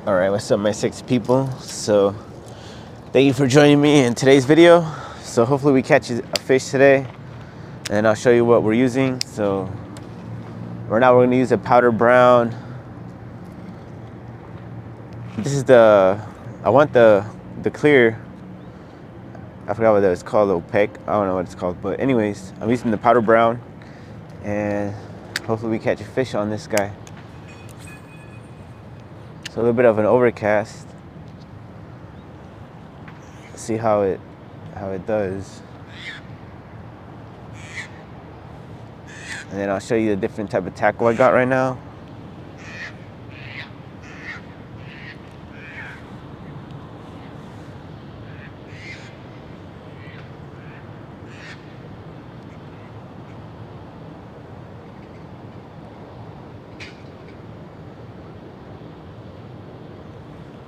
All right, what's up, my 6 people? So thank you for joining me in today's video. So hopefully we catch a fish today, and I'll show you what we're using. So right now we're gonna use a powder brown. This is I want the clear, I forgot what that was called, opaque. I don't know what it's called, but anyways, I'm using the powder brown, and hopefully we catch a fish on this guy. So a little bit of an overcast. See how it does, and then I'll show you the different type of tackle I got right now.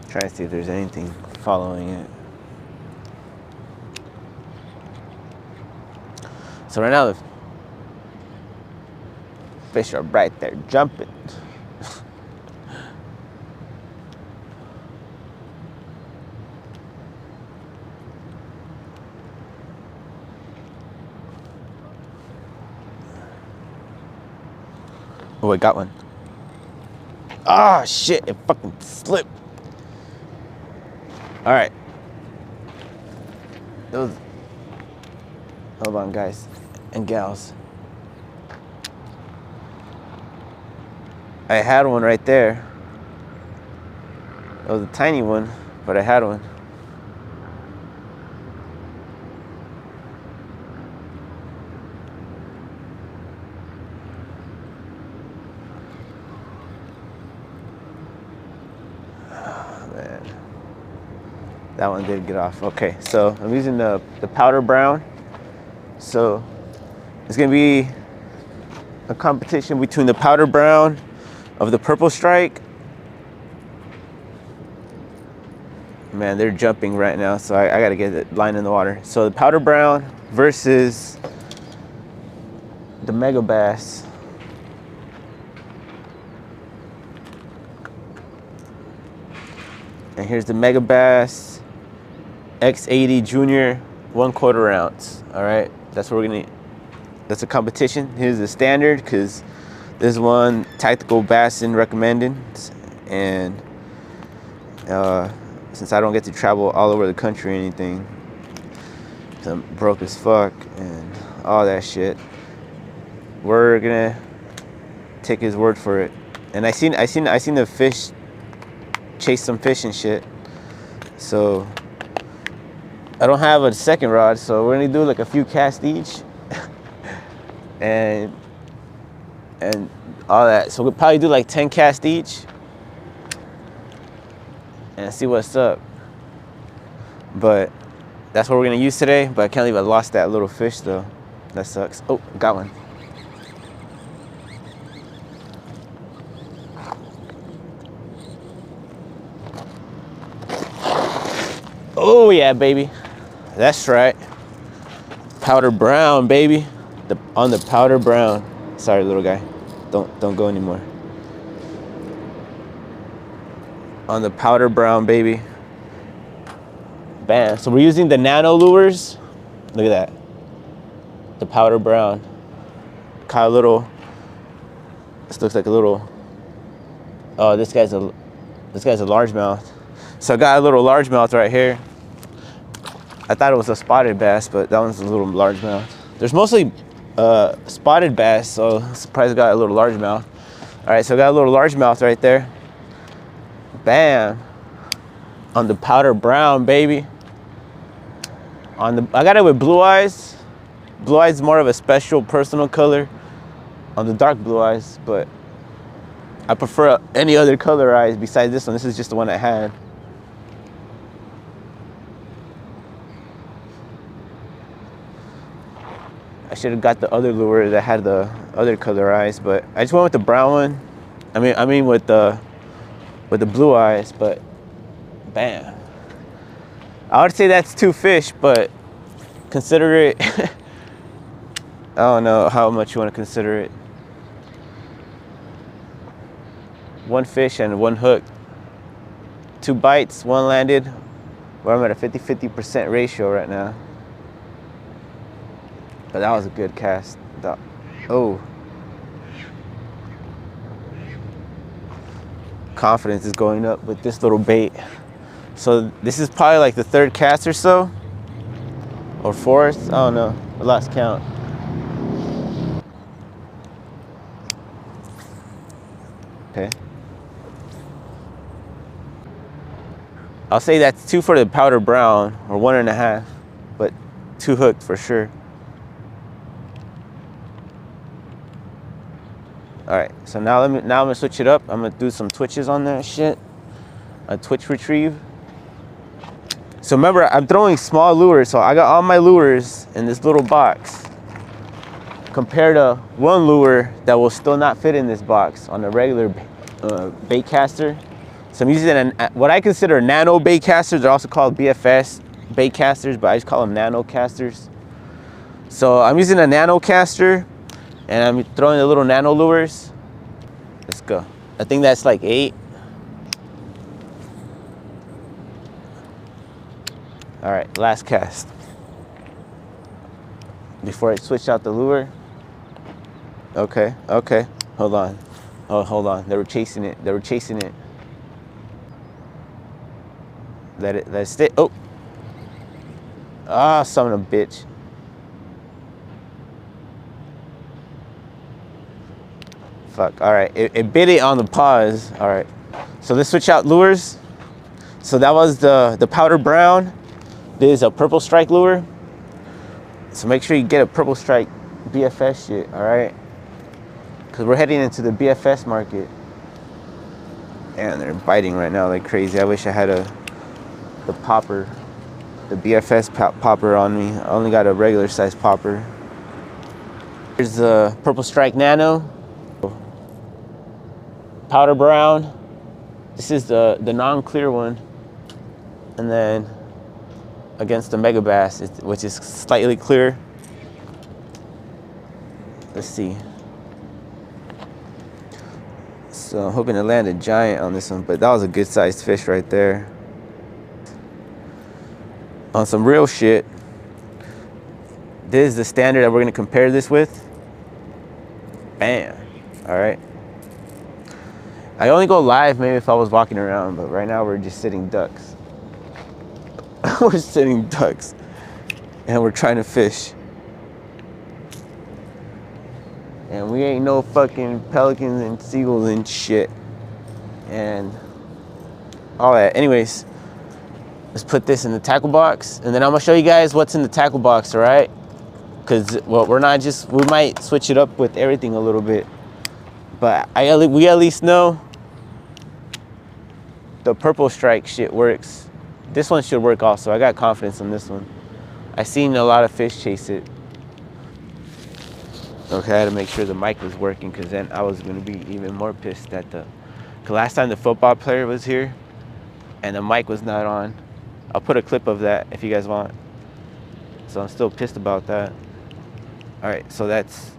Trying to see if there's anything following it. So right now the fish are right there jumping. Oh, I got one. Ah, shit, it fucking slipped. All right. Hold on, guys and gals. I had one right there. It was a tiny one, but I had one. Oh, man. That one did get off. Okay, so I'm using the powder brown. So it's gonna be a competition between the powder brown of the purple strike. Man, they're jumping right now, so I gotta get the line in the water. So the powder brown versus the Megabass. And here's the Megabass X80 Junior 1/4 ounce. All right, that's what we're gonna. That's a competition. Here's the standard, because this one tactical bassin recommended, and since I don't get to travel all over the country or anything, so I'm broke as fuck and all that shit, we're gonna take his word for it. And I seen the fish chase some fish and shit. So I don't have a second rod, so we're gonna do like a few casts each. and all that. So we'll probably do like 10 casts each and see what's up. But that's what we're gonna use today. But I can't believe I lost that little fish though. That sucks. Oh, got one. Oh yeah, baby. That's right. Powder brown, baby. On the powder brown. Sorry, little guy. Don't go anymore. On the powder brown, baby. Bam. So we're using the nano lures. Look at that. The powder brown. Caught a little. This looks like a little. Oh, this guy's a largemouth. So I got a little largemouth right here. I thought it was a spotted bass, but that one's a little largemouth. There's mostly spotted bass, so I'm surprised I got a little largemouth. All right, so I got a little largemouth right there. Bam. On the powder brown, baby. I got it with blue eyes. Blue eyes is more of a special personal color on the dark blue eyes, but I prefer any other color eyes besides this one. This is just the one I had. I should have got the other lure that had the other color eyes, but I just went with the brown one. I mean with the blue eyes, but bam. I would say that's 2 fish, but consider it. I don't know how much you want to consider it. 1 fish and 1 hook. 2 bites, 1 landed. Where I'm at a 50-50% ratio right now. But that was a good cast. Oh. Confidence is going up with this little bait. So this is probably like the 3rd cast or so. Or 4th, I don't know. I lost count. Okay. I'll say that's 2 for the powder brown, or 1.5, but 2 hooked for sure. All right, so now I'm gonna switch it up. I'm gonna do some twitches on that shit. A twitch retrieve. So remember, I'm throwing small lures, so I got all my lures in this little box, compared to 1 lure that will still not fit in this box on a regular bait caster. So I'm using what I consider nano bait casters. They're also called BFS bait casters, but I just call them nano casters. So I'm using a nano caster, and I'm throwing the little nano lures. Let's go. I think that's like 8. All right, last cast. Before I switch out the lure. Okay, okay, hold on. Oh, hold on, they were chasing it. They were chasing it. Let it stay. Oh. Ah, son of a bitch. Fuck, all right, it bit it on the pause. All right, so let's switch out lures. So that was the powder brown. This is a purple strike lure. So make sure you get a purple strike BFS shit, all right? Because we're heading into the BFS market. And they're biting right now like crazy. I wish I had the popper, the BFS popper on me. I only got a regular size popper. Here's the purple strike nano. Powder brown. This is the non-clear one. And then against the Megabass, which is slightly clear. Let's see. So I'm hoping to land a giant on this one, but that was a good sized fish right there. On some real shit, this is the standard that we're gonna compare this with. Bam, all right. I only go live maybe if I was walking around, but right now we're just sitting ducks. We're sitting ducks and we're trying to fish. And we ain't no fucking pelicans and seagulls and shit. And all that. Anyways, let's put this in the tackle box. And then I'm gonna show you guys what's in the tackle box, all right? Because well, we might switch it up with everything a little bit. But we at least know the purple strike shit works. This one should work also. I got confidence in this one. I seen a lot of fish chase it. Okay, I had to make sure the mic was working, because then I was gonna be even more pissed at cause last time the football player was here and the mic was not on. I'll put a clip of that if you guys want. So I'm still pissed about that. All right, so that's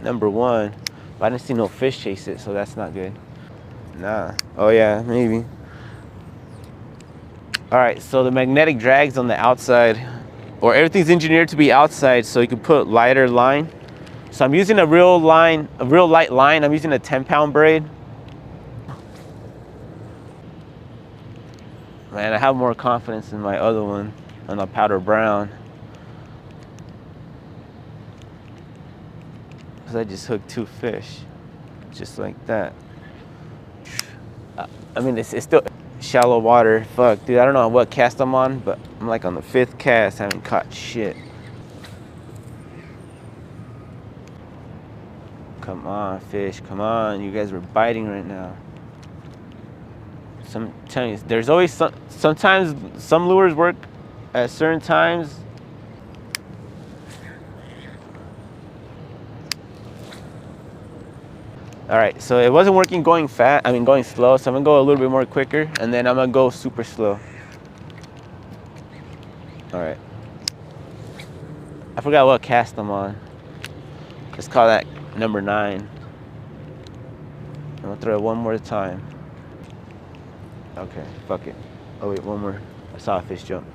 number 1. But I didn't see no fish chase it, so that's not good. Nah, oh yeah, maybe. All right, so the magnetic drag's on the outside, or everything's engineered to be outside so you can put lighter line. So I'm using a real light line. I'm using a 10-pound braid. Man, I have more confidence in my other one, on the powder brown. Because I just hooked 2 fish, just like that. I mean, it's still shallow water. Fuck, dude, I don't know what cast I'm on, but I'm like on the 5th cast, haven't caught shit. Come on, fish, come on. You guys were biting right now. I'm telling you, there's always sometimes some lures work at certain times. All right, so it wasn't working going slow, so I'm gonna go a little bit more quicker, and then I'm gonna go super slow. All right. I forgot what cast I'm on. Let's call that number 9. I'm gonna throw it one more time. Okay, fuck it. Oh wait, one more. I saw a fish jump.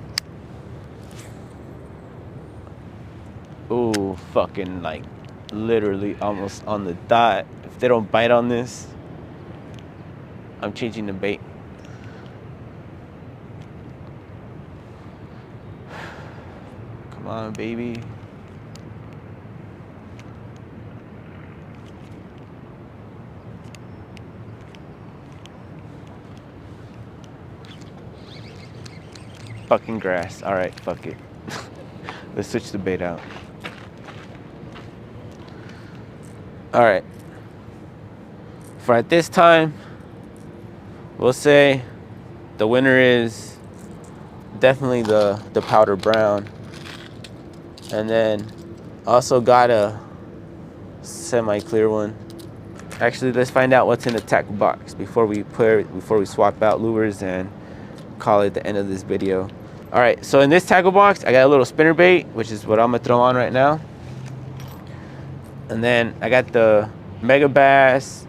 Ooh, fucking like literally almost on the dot. If they don't bite on this, I'm changing the bait. Come on, baby. Fucking grass. All right, fuck it. Let's switch the bait out. All right. For at this time, we'll say the winner is definitely the powder brown. And then also got a semi-clear one. Actually, let's find out what's in the tackle box before we swap out lures and call it the end of this video. All right, so in this tackle box, I got a little spinner bait, which is what I'm gonna throw on right now. And then I got the Megabass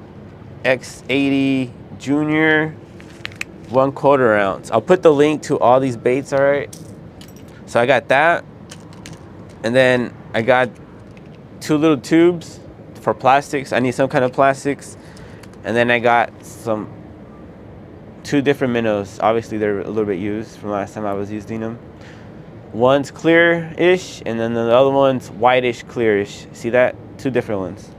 X80 Junior 1/4 ounce. I'll put the link to all these baits, all right? So I got that. And then I got 2 little tubes for plastics. I need some kind of plastics. And then I got 2 different minnows. Obviously they're a little bit used from last time I was using them. One's clear-ish, and then the other one's whitish, clearish. See that? 2 different ones.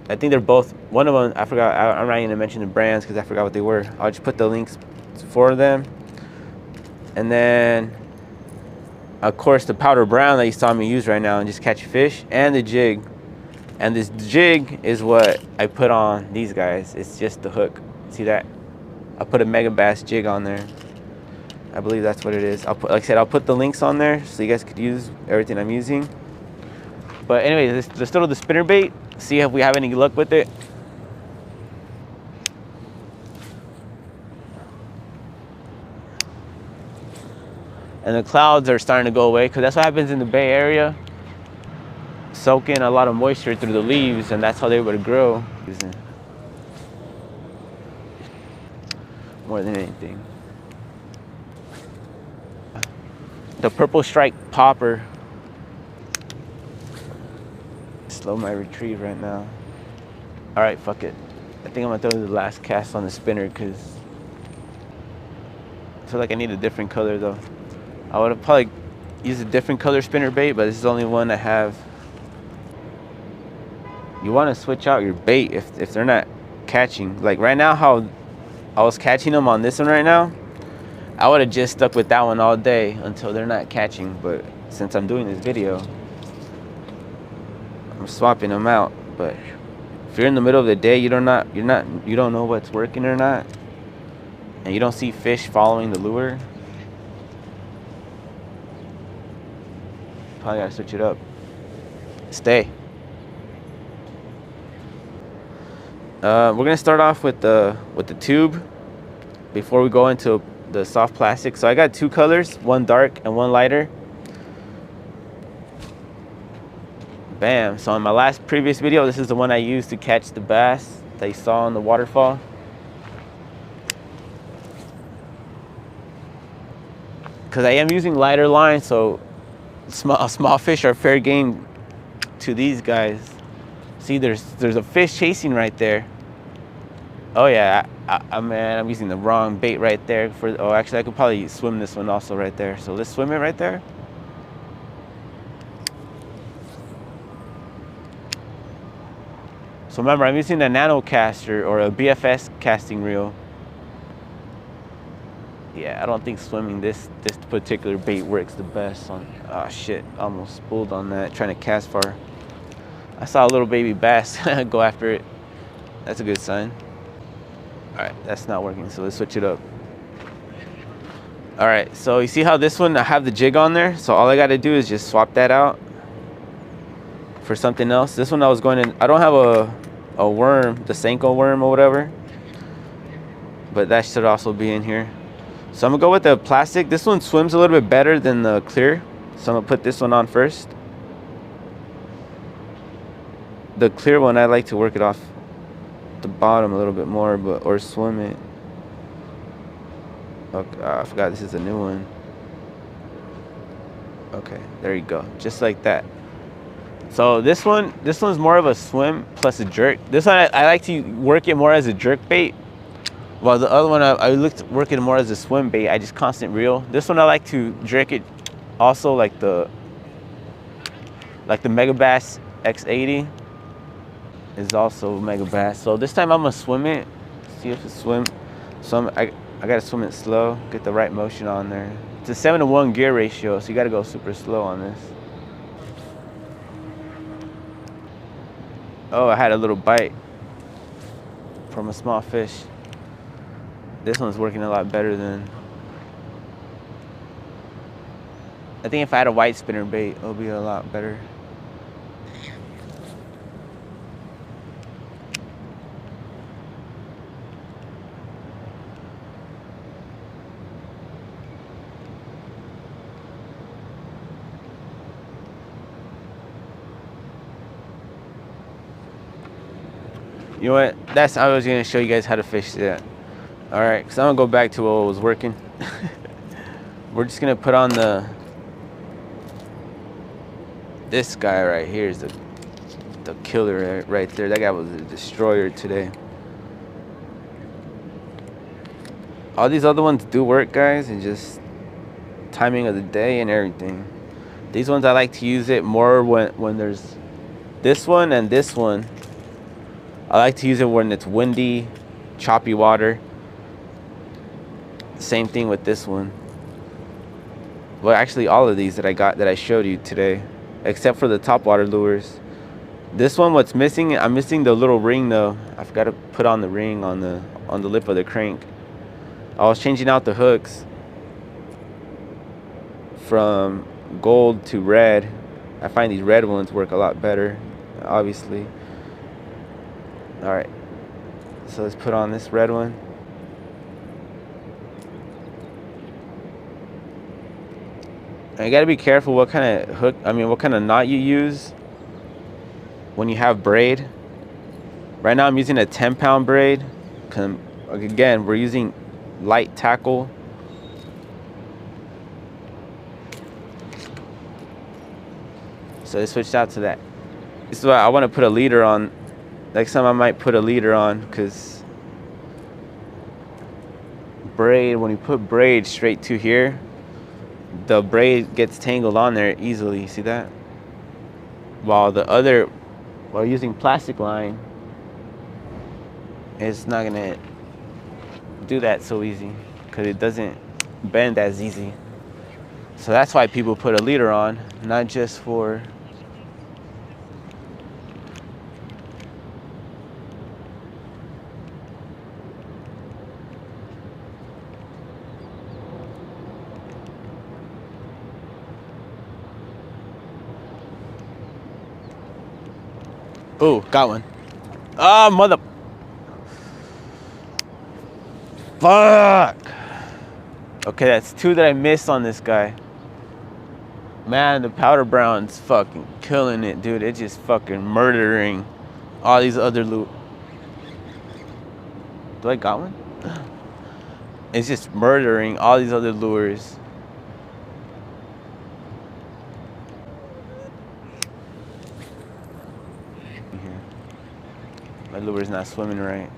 I think they're both, one of them, I forgot, I'm not even gonna mention the brands because I forgot what they were. I'll just put the links for them. And then, of course, the powder brown that you saw me use right now and just catch fish, and the jig. And this jig is what I put on these guys. It's just the hook. See that? I put a Megabass jig on there. I believe that's what it is. Like I said, I'll put the links on there so you guys could use everything I'm using. But anyway, let's throw the spinner bait. See if we have any luck with it. And the clouds are starting to go away because that's what happens in the Bay Area. Soak in a lot of moisture through the leaves, and that's how they're able to grow. More than anything. The purple strike popper. Slow my retrieve right now. All right, fuck it. I think I'm gonna throw the last cast on the spinner because I feel like I need a different color though. I would have probably used a different color spinner bait, but this is the only one I have. You want to switch out your bait if they're not catching. Like right now, how I was catching them on this one right now, I would have just stuck with that one all day until they're not catching. But since I'm doing this video, I'm swapping them out. But if you're in the middle of the day, you don't know what's working or not, and you don't see fish following the lure, probably gotta switch it up. Stay. We're gonna start off with the tube before we go into the soft plastic. So I got 2 colors, one dark and one lighter. Bam. So in my previous video, this is the one I used to catch the bass that you saw on the waterfall. Because I am using lighter line, so small fish are fair game to these guys. See, there's a fish chasing right there. Oh yeah, I'm using the wrong bait right there. Oh, actually, I could probably swim this one also right there. So let's swim it right there. So remember, I'm using a nano caster or a BFS casting reel. Yeah, I don't think swimming this particular bait works the best on. Oh shit, almost spooled on that, trying to cast far. I saw a little baby bass go after it. That's a good sign. All right, that's not working, so let's switch it up. All right, so you see how this one, I have the jig on there, so all I gotta do is just swap that out for something else. This one I was going in, I don't have a worm, the Senko worm or whatever, but that should also be in here. So I'm gonna go with the plastic. This one swims a little bit better than the clear, so I'm gonna put this one on first. The clear one, I like to work it off the bottom a little bit more, but or swim it. Okay, I forgot this is a new one. Okay, there you go, just like that. So this one's more of a swim plus a jerk. This one I like to work it more as a jerk bait, while the other one I looked work it more as a swim bait. I just constant reel. This one I like to jerk it also like the Megabass X80 is also Megabass. So this time I'm gonna swim it, see if it swim. So I gotta swim it slow, get the right motion on there. It's a 7-to-1 gear ratio, so you gotta go super slow on this. Oh, I had a little bite from a small fish. This one's working a lot better than. I think if I had a white spinner bait, it'll be a lot better. You know what? That's I was gonna show you guys how to fish that. All right, so I'm gonna go back to what was working. We're just gonna put on this guy right here is the killer right there. That guy was a destroyer today. All these other ones do work, guys, and just timing of the day and everything. These ones I like to use it more when there's this one and this one. I like to use it when it's windy, choppy water. Same thing with this one. Well, actually all of these that I showed you today, except for the topwater lures. This one, what's missing, I'm missing the little ring though. I forgot to put on the ring on the lip of the crank. I was changing out the hooks from gold to red. I find these red ones work a lot better, obviously. All right, so let's put on this red one. And you gotta be careful what kind of hook, what kind of knot you use when you have braid. Right now I'm using a 10-pound braid. Again, we're using light tackle. So I switched out to that. This is why I want to put a leader on. Next time I might put a leader on, because braid, when you put braid straight to here, the braid gets tangled on there easily. See that? While using plastic line, it's not gonna do that so easy because it doesn't bend as easy. So that's why people put a leader on, not just for Ooh, got one. Ah, mother. Fuck. Okay, that's 2 that I missed on this guy. Man, the powder brown's fucking killing it, dude. It's just fucking murdering all these other loot. Do I got one? It's just murdering all these other lures. My lure's not swimming right.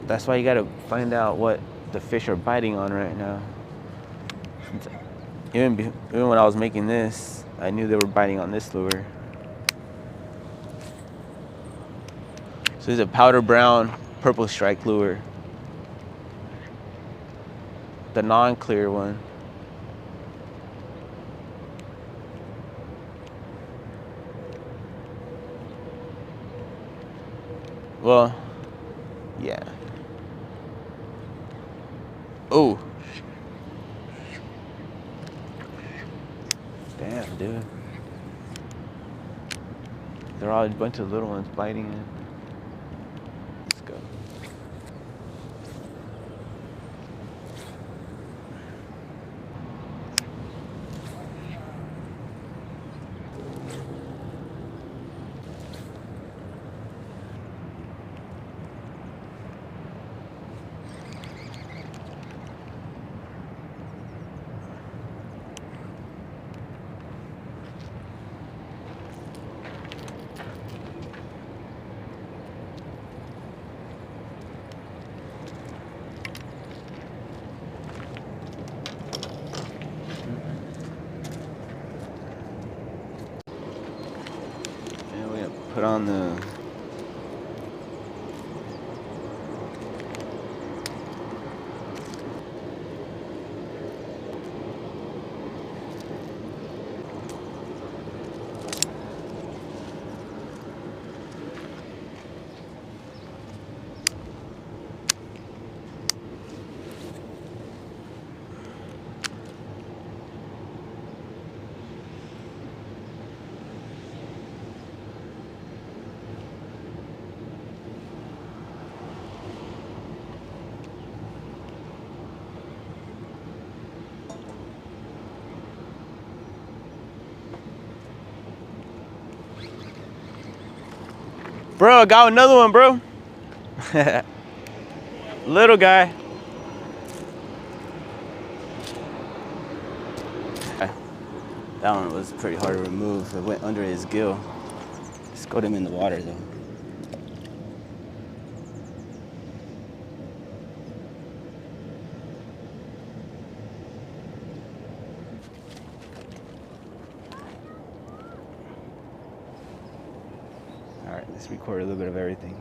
That's why you gotta find out what the fish are biting on right now. Even when I was making this, I knew they were biting on this lure. So this is a powder brown purple strike lure. The non-clear one. Well, yeah. Oh. Damn, dude. They're all a bunch of little ones biting it. Let's go. put on the Bro, I got another one, bro. Little guy. That one was pretty hard to remove. It went under his gill. Just got him in the water though. All right, let's record a little bit of everything.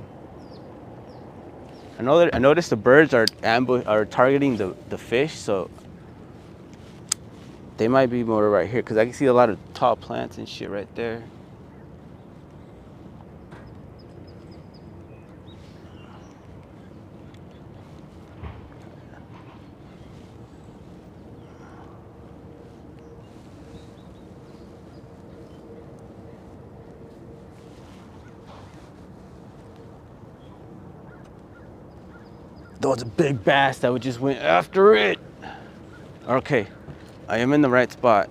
I noticed the birds are targeting the fish, so they might be more right here because I can see a lot of tall plants and shit right there. There was a big bass that just went after it. Okay, I am in the right spot.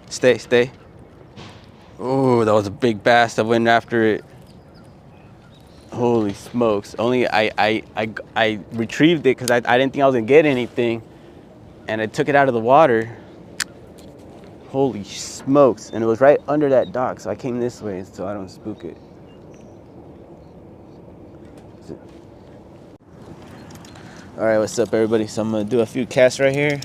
Stay. Oh, that was a big bass that went after it. Holy smokes. Only I retrieved it because I didn't think I was gonna get anything. And I took it out of the water. Holy smokes. And it was right under that dock, so I came this way so I don't spook it. All right, what's up everybody? So I'm gonna do a few casts right here.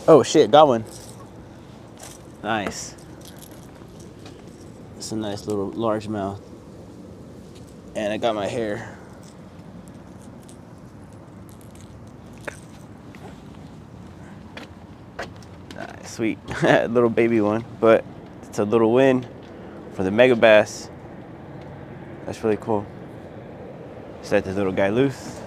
Oh shit, got one. Nice. It's a nice little largemouth. And I got my hair. Nice, sweet. Little baby one, but it's a little win for the Megabass. That's really cool. Set this little guy loose.